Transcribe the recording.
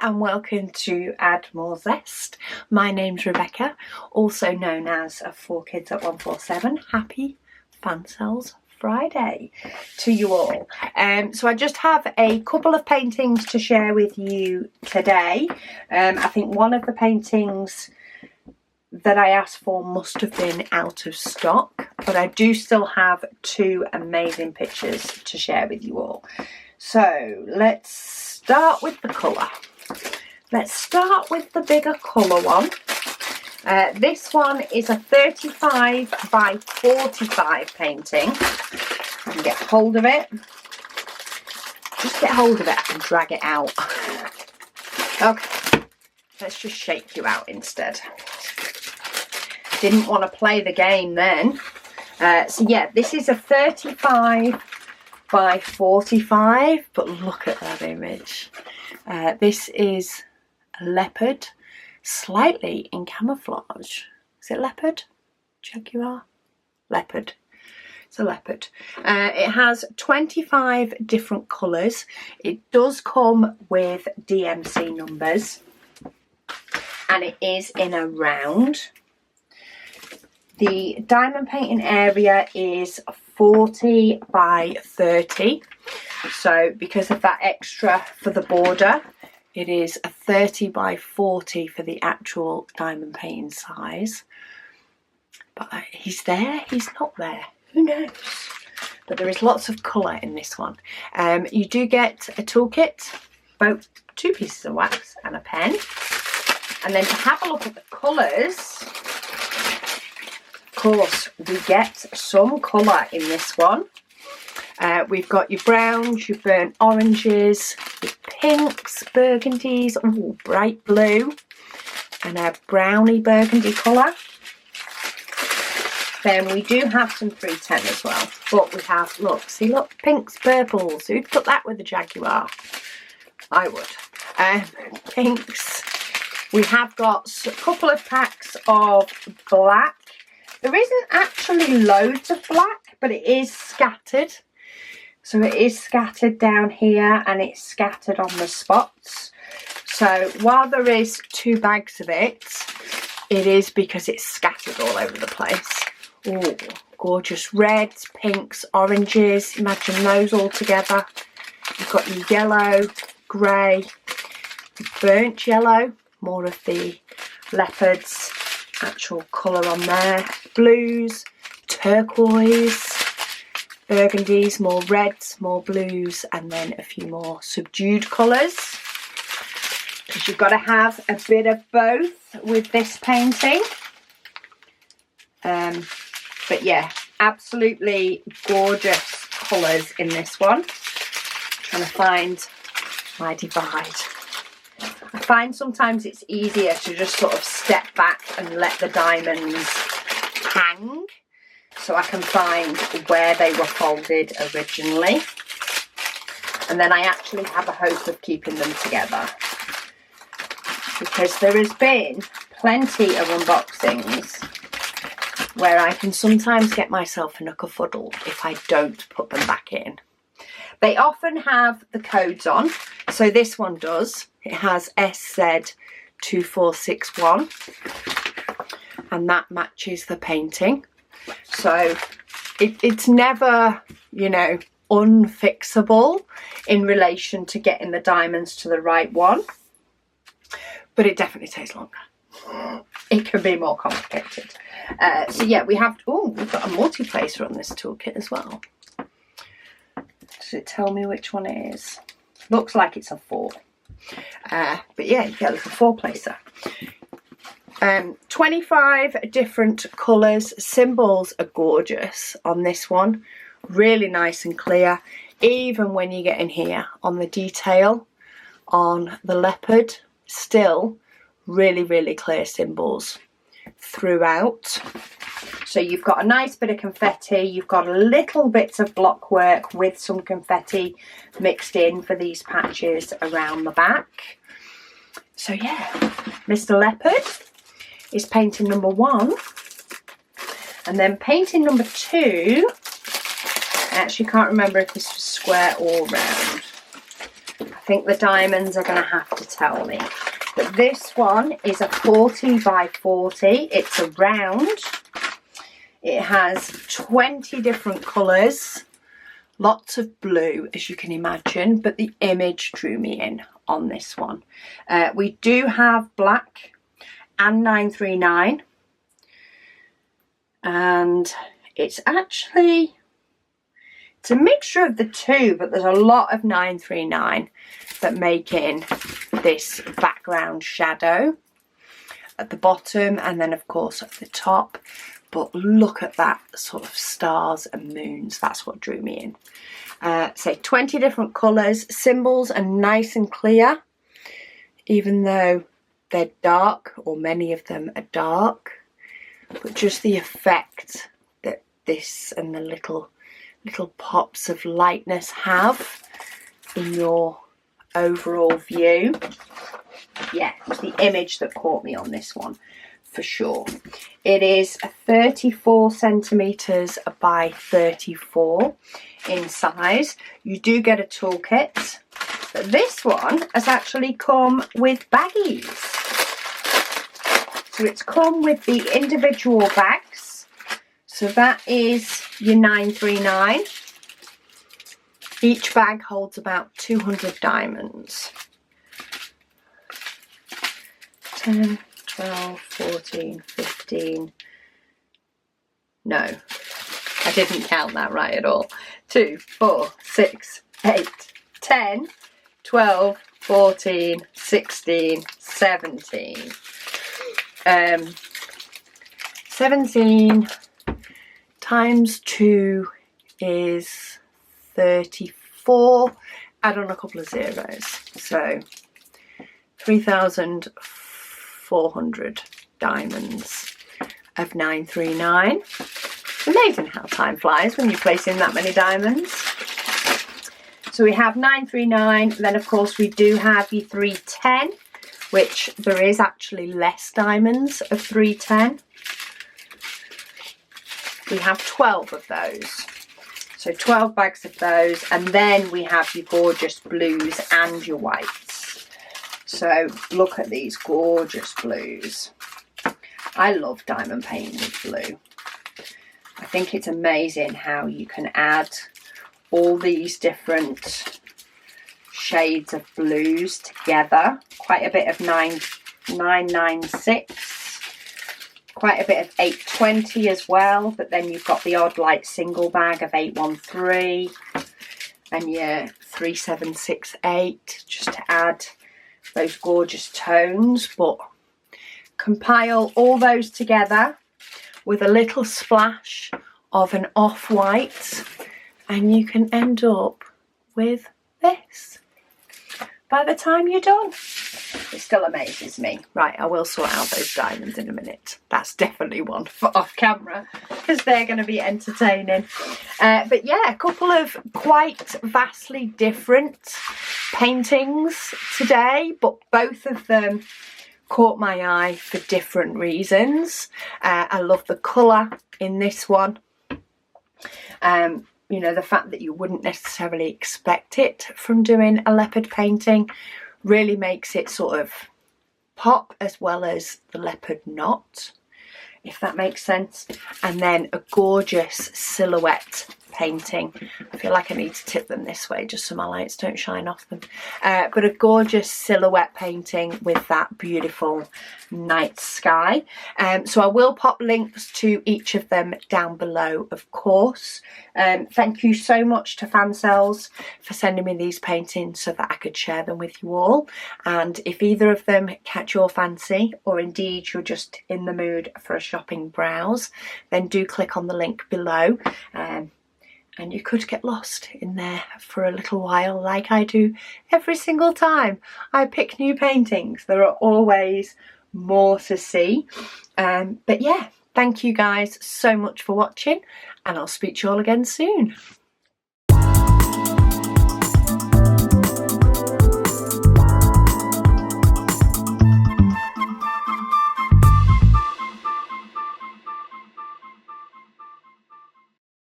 and welcome to Add More Zest. My name's Rebecca, also known as 4Kids at 147. Happy Fansells Friday to you all. So I just have a couple of paintings to share with you today. I think one of the paintings that I asked for must have been out of stock, but I do still have two amazing pictures to share with you all. So let's start with the colour. Let's start with the bigger colour one. This one is a 35 by 45 painting. I can get hold of it. Just get hold of it, I can drag it out. Okay, let's just shake you out instead. Didn't want to play the game then. So yeah, this is a 35 by 45, but look at that image. This is a leopard, slightly in camouflage. Is it leopard? Jaguar? Leopard. It's a leopard. It has 25 different colours. It does come with DMC numbers, and it is in a round. The diamond painting area is 40 by 30. So because of that extra for the border, it is a 30 by 40 for the actual diamond painting size. But he's there, he's not there, who knows? But there is lots of colour in this one. You do get a toolkit, about 2 pieces of wax and a pen. And then to have a look at the colours, of course, we get some colour in this one. We've got your browns, your burnt oranges, your pinks, burgundies, oh, bright blue, and a browny burgundy colour. Then we do have some 310 as well. But we have, look, see, look, pinks, purples. Who'd put that with a Jaguar? I would. Pinks. We have got a couple of packs of black. There isn't actually loads of black, but it is scattered. So it is scattered down here and it's scattered on the spots. So while there is 2 bags of it, it is because it's scattered all over the place. Oh, gorgeous reds, pinks, oranges. Imagine those all together. You've got your yellow, grey, burnt yellow, more of the leopards. Actual colour on there, blues, turquoise, burgundies, more reds, more blues, and then a few more subdued colours, because you've got to have a bit of both with this painting. But yeah, absolutely gorgeous colours in this one. Trying to find my divide. I find sometimes it's easier to just sort of step back and let the diamonds hang, so I can find where they were folded originally, and then I actually have a hope of keeping them together, because there has been plenty of unboxings where I can sometimes get myself in a kerfuddle if I don't put them back in. They often have the codes on, so this one does. It has SZ2461, and that matches the painting. So it's never, you know, unfixable in relation to getting the diamonds to the right one, but it definitely takes longer. It can be more complicated. So yeah, we've got a multi-placer on this toolkit as well. Does it tell me which one it is? Looks like it's a 4. But yeah, you get a little 4-placer. 25 different colours. Symbols are gorgeous on this one. Really nice and clear. Even when you get in here on the detail on the leopard, still really, really clear symbols throughout. So you've got a nice bit of confetti, you've got a little bits of block work with some confetti mixed in for these patches around the back. So yeah, Mr. Leopard is painting number 1. And then painting number 2, I actually can't remember if this was square or round. I think the diamonds are going to have to tell me. But this one is a 40 by 40. It's a round. It has 20 different colours. Lots of blue, as you can imagine, but the image drew me in on this one. We do have black and 939. And it's actually, it's a mixture of the two, but there's a lot of 939 that make in this background shadow at the bottom and then of course at the top. But look at that sort of stars and moons. That's what drew me in. Say 20 different colours. Symbols are nice and clear, even though they're dark, or many of them are dark. But just the effect that this and the little pops of lightness have in your overall view. Yeah, it's the image that caught me on this one for sure. It is 34 centimetres by 34 in size. You do get a toolkit, but this one has actually come with baggies. So it's come with the individual bags. So that is your 939. Each bag holds about 200 diamonds. 10, 12, 14, 15. No, I didn't count that right at all. 2, 4, 6, 8, 10, 12, 14, 16, 17. 17 times 2 is 34. Add on a couple of zeros. So 3,400 diamonds of 939. It's amazing how time flies when you place in that many diamonds. So we have 939. Then of course we do have the 310. Which there is actually less diamonds of 310. We have 12 of those. So 12 bags of those. And then we have your gorgeous blues and your whites. So look at these gorgeous blues. I love diamond painting with blue. I think it's amazing how you can add all these different shades of blues together. Quite a bit of 996, quite a bit of 820 as well, but then you've got the odd like single bag of 813 and your 3768 just to add those gorgeous tones. But compile all those together with a little splash of an off-white and you can end up with this by the time you're done. It still amazes me. Right, I will sort out those diamonds in a minute. That's definitely one for off camera because they're going to be entertaining. But yeah, a couple of quite vastly different paintings today, but both of them caught my eye for different reasons. I love the colour in this one. You know, the fact that you wouldn't necessarily expect it from doing a leopard painting really makes it sort of pop, as well as the leopard knot, if that makes sense. And then a gorgeous silhouette painting. I feel like I need to tip them this way just so my lights don't shine off them. But a gorgeous silhouette painting with that beautiful night sky. So I will pop links to each of them down below, of course. Thank you so much to Fansells for sending me these paintings so that I could share them with you all. And if either of them catch your fancy, or indeed you're just in the mood for a shopping browse, then do click on the link below. And you could get lost in there for a little while, like I do every single time I pick new paintings. There are always more to see. But yeah, thank you guys so much for watching, and I'll speak to you all again soon.